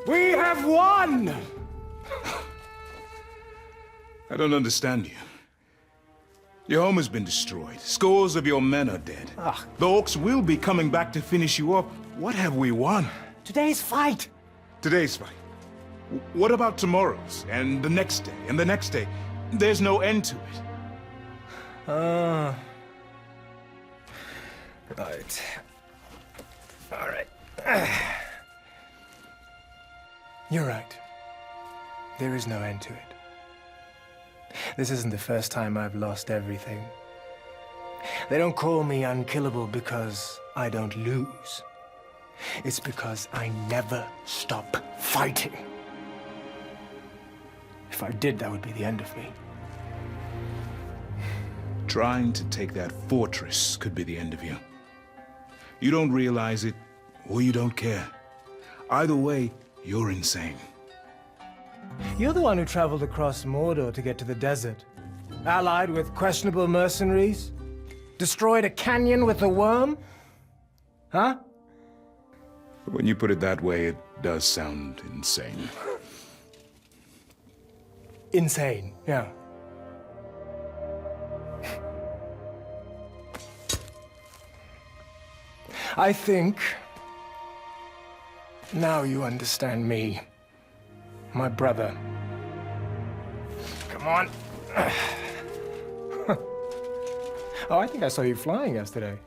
We have won! I don't understand you. Your home has been destroyed. Scores of your men are dead. The orcs will be coming back to finish you up. What have we won? Today's fight! Today's fight. What about tomorrow's? And the next day? And the next day? There's no end to it. Right. All right. You're right. There is no end to it. This isn't the first time I've lost everything. They don't call me unkillable because I don't lose. It's because I never stop fighting. If I did, that would be the end of me. Trying to take that fortress could be the end of you. You don't realize it, or you don't care. Either way, you're insane. You're the one who traveled across Mordor to get to the desert. Allied with questionable mercenaries? Destroyed a canyon with a worm? Huh? When you put it that way, it does sound insane. Insane, yeah. I think now you understand me, my brother. Come on. Oh, I think I saw you flying yesterday.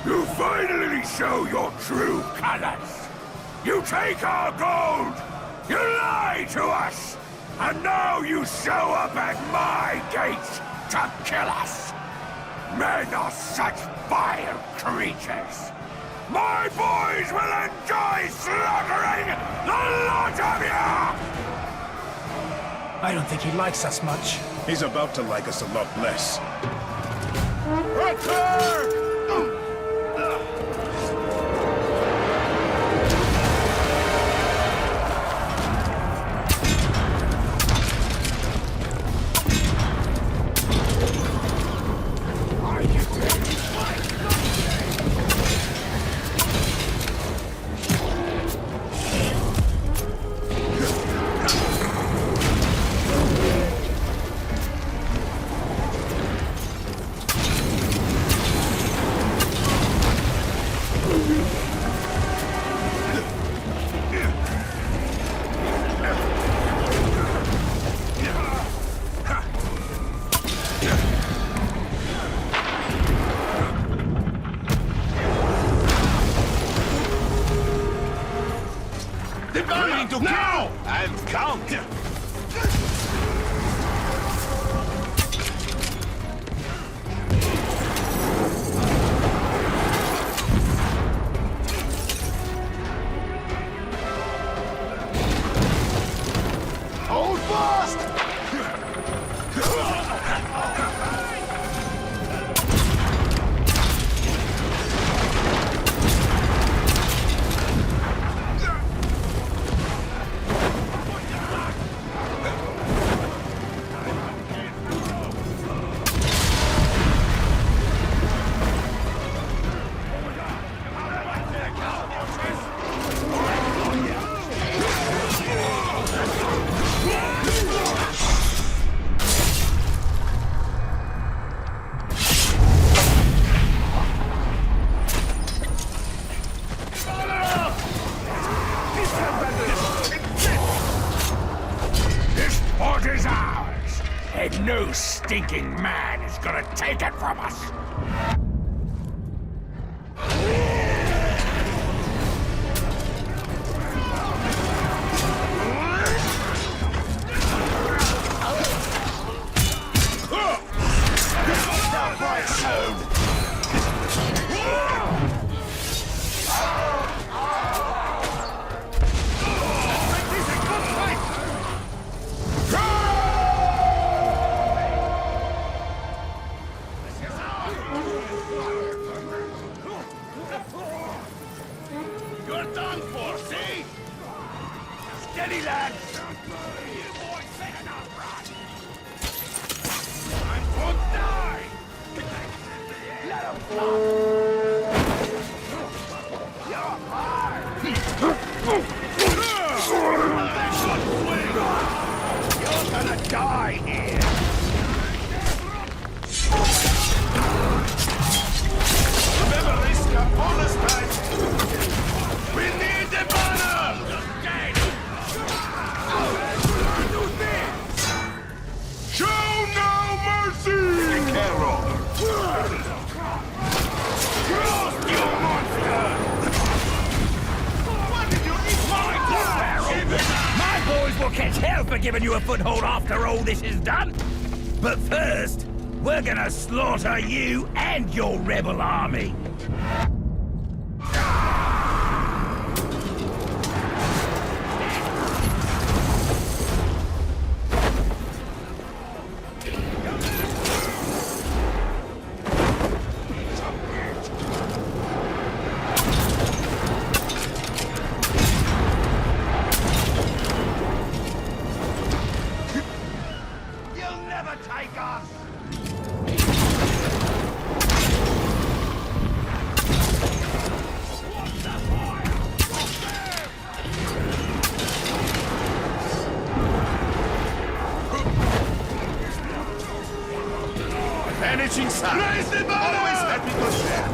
You finally show your true colors. You take our gold You lie to us! And now you show up at my gates to kill us! Men are such vile creatures! My boys will enjoy slaughtering the lot of you! I don't think he likes us much. He's about to like us a lot less. Now! And count! Hold fast! No stinking man is gonna take it from us! Giving you a foothold after all this is done. But first, we're gonna slaughter you and your rebel army. Raise the banner! Always happy to share.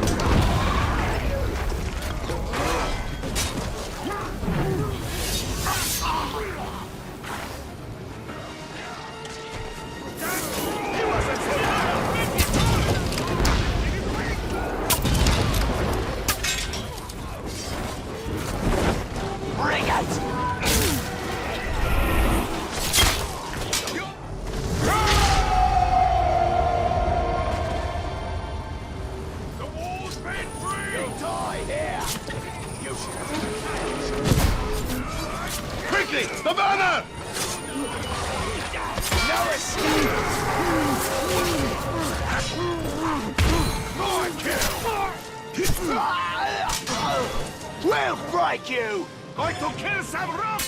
Bring it! quickly! The banner! No escape! More kill! We'll break you! Going to kill some rum!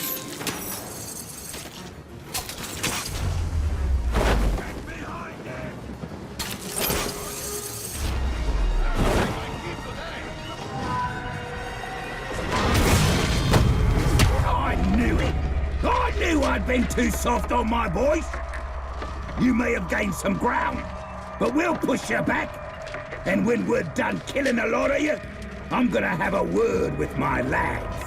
I knew I'd been too soft on my boys. You may have gained some ground, but we'll push you back. And when we're done killing a lot of you, I'm gonna have a word with my lads.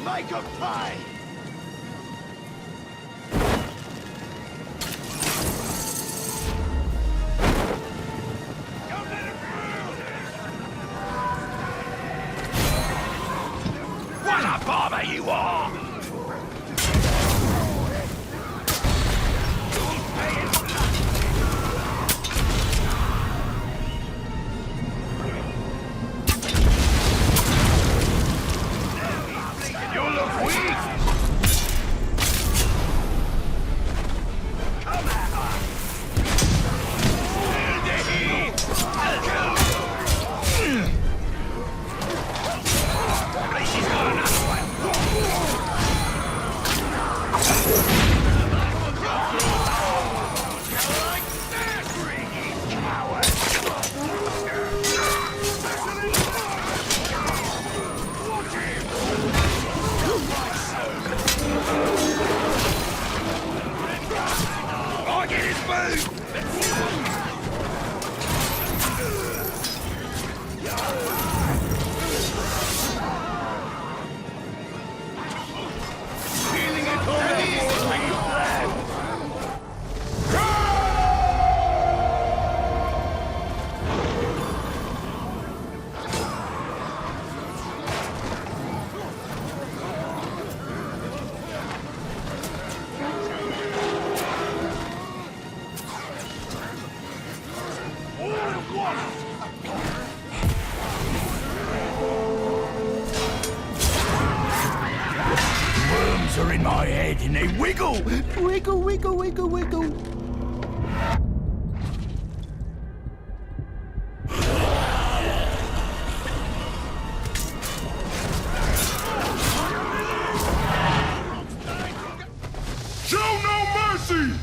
Make 'em pay! What a bother you are! Are in my head and they wiggle! Wiggle, wiggle, wiggle, wiggle! Show no mercy!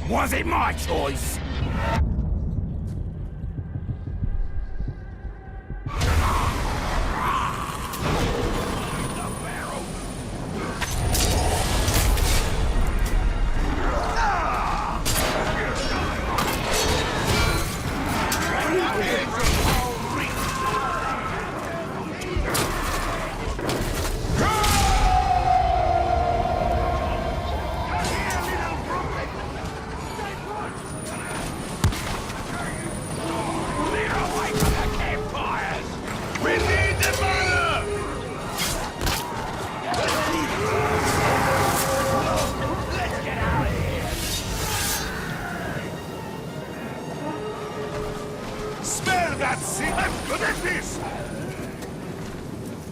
Was it my choice?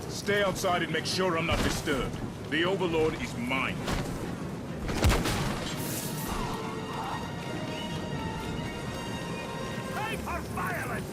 Stay outside and make sure I'm not disturbed. The Overlord is mine. Pay for violence!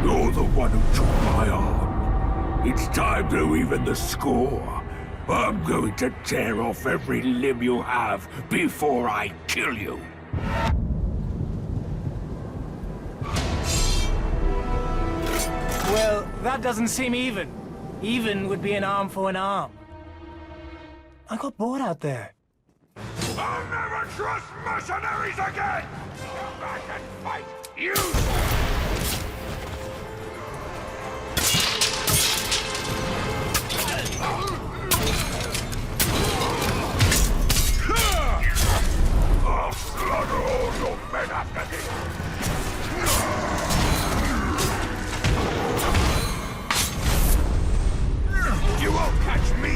You're the one who took my arm. It's time to even the score. I'm going to tear off every limb you have before I kill you. Well, that doesn't seem even. Even would be an arm for an arm. I got bored out there. I'll never trust mercenaries again! Come back and fight! You! I'll slaughter all your men after this! You won't catch me!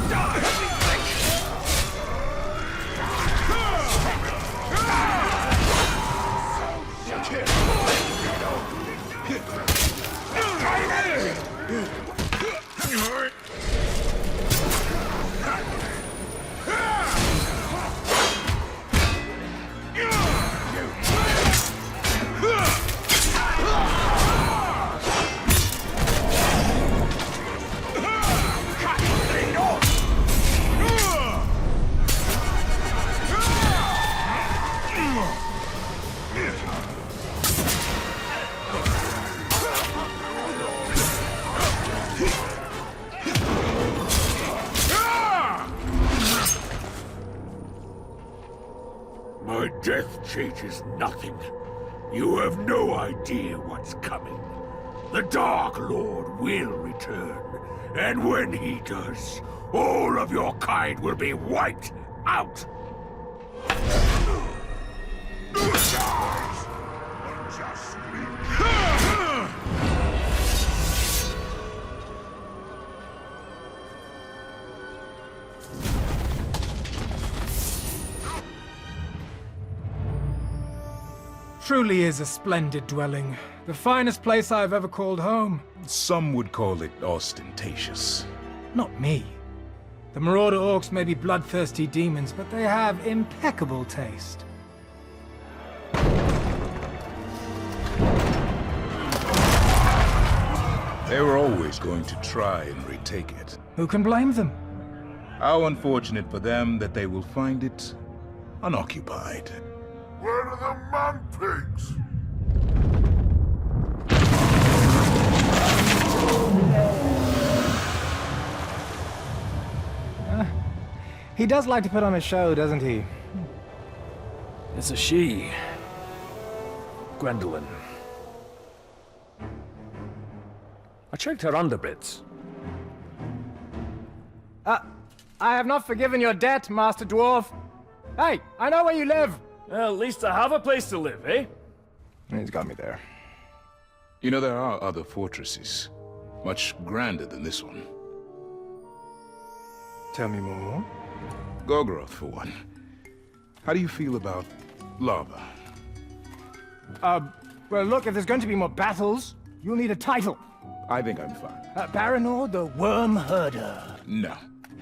Die! My death changes nothing. You have no idea what's coming. The Dark Lord will return, and when he does, all of your kind will be wiped out! Truly is a splendid dwelling. The finest place I've ever called home. Some would call it ostentatious. Not me. The Marauder Orcs may be bloodthirsty demons, but they have impeccable taste. They were always going to try and retake it. Who can blame them? How unfortunate for them that they will find it unoccupied. Where are the man pigs? He does like to put on a show, doesn't he? It's a she. Gwendolyn. I checked her underbits. I have not forgiven your debt, Master Dwarf. Hey, I know where you live. Well, at least I have a place to live, eh? He's got me there. You know, there are other fortresses, much grander than this one. Tell me more. Gorgoroth, for one. How do you feel about lava? Well, look, if there's going to be more battles, you'll need a title. I think I'm fine. Baranor the Worm Herder. No.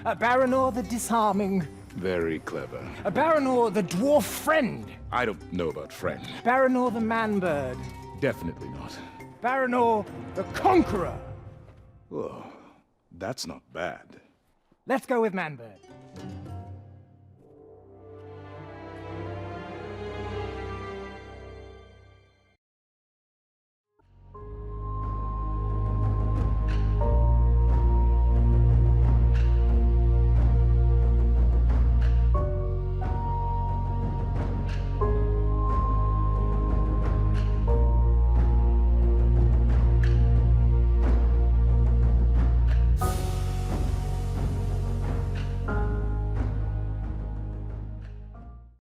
Baranor the Disarming. Very clever. Baranor the Dwarf Friend. I don't know about friend. Baranor the Man-Bird. Definitely not. Baranor the Conqueror. Oh, that's not bad. Let's go with Man-Bird.